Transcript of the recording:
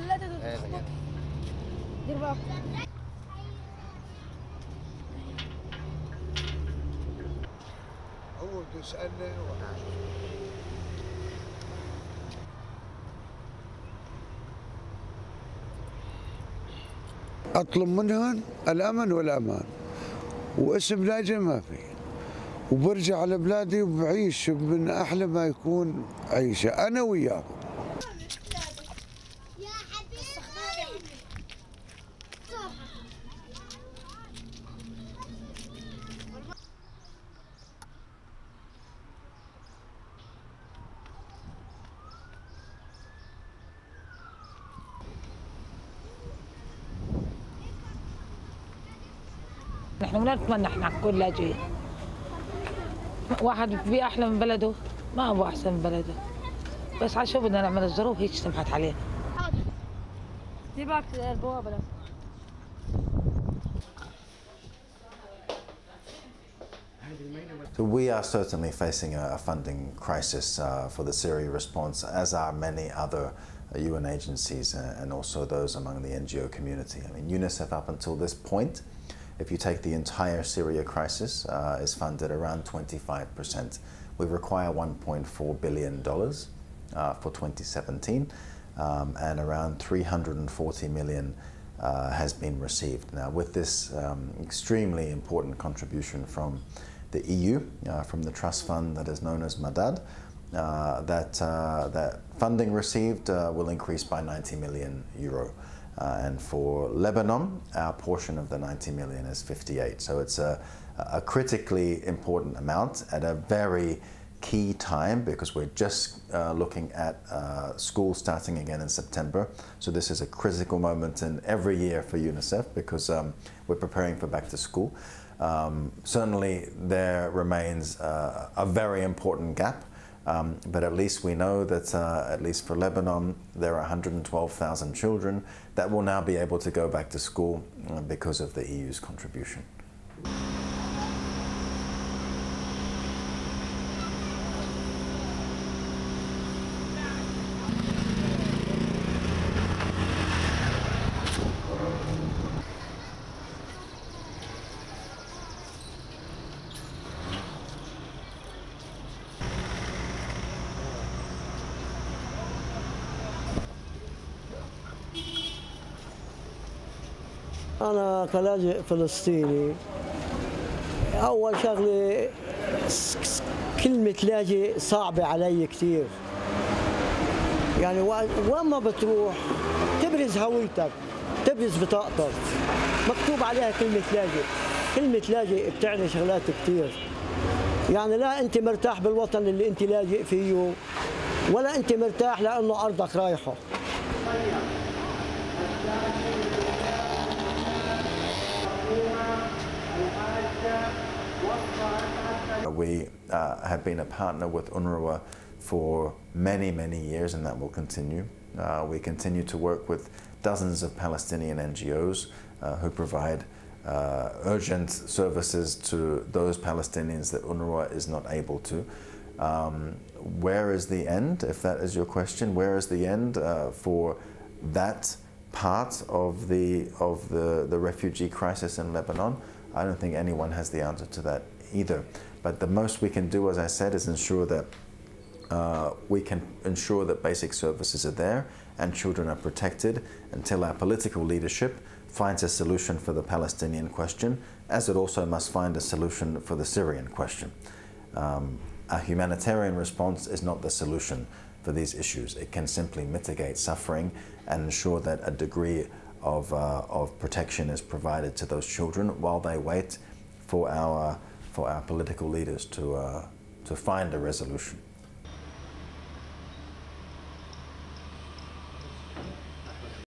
هو بيسألني أطلب منهم الأمن والأمان، واسم لاجئ ما في، وبرجع على بلادي وبعيش من أحلى ما يكون عيشة أنا وياهم. نحن ما نتمنى احنا نكون لاجئين. واحد بيه احلى من بلده، ما هو احسن من بلده. بس على شو بدنا نعمل، الظروف هيك سمحت علينا. جيبك البوابه. So we are certainly facing a funding crisis for the Syria response, as are many other UN agencies and also those among the NGO community. I mean, UNICEF up until this point, if you take the entire Syria crisis, is funded around 25%. We require $1.4 billion for 2017, and around 340 million has been received. Now, with this extremely important contribution from the EU, from the trust fund that is known as Madad, that funding received will increase by 90 million euro. And for Lebanon, our portion of the 90 million is 58. So it's a critically important amount at a very key time, because we're just looking at school starting again in September. So this is a critical moment in every year for UNICEF, because we're preparing for back to school. Certainly there remains a very important gap. But at least we know that, at least for Lebanon, there are 112,000 children that will now be able to go back to school because of the EU's contribution. أنا كلاجئ فلسطيني، أول شغلة كلمة لاجئ صعبة علي كثير. يعني وين ما بتروح تبرز هويتك، تبرز بطاقتك، مكتوب عليها كلمة لاجئ. كلمة لاجئ بتعني شغلات كثير. يعني لا أنت مرتاح بالوطن اللي أنت لاجئ فيه، ولا أنت مرتاح لأنه أرضك رايحة. We have been a partner with UNRWA for many, many years, and that will continue. We continue to work with dozens of Palestinian NGOs who provide urgent services to those Palestinians that UNRWA is not able to. Where is the end, if that is your question? Where is the end for that part of the refugee crisis in Lebanon? I don't think anyone has the answer to that either. But the most we can do, as I said, is ensure that basic services are there and children are protected until our political leadership finds a solution for the Palestinian question, as it also must find a solution for the Syrian question. A humanitarian response is not the solution for these issues. It can simply mitigate suffering and ensure that a degree of protection is provided to those children while they wait for our political leaders to find a resolution.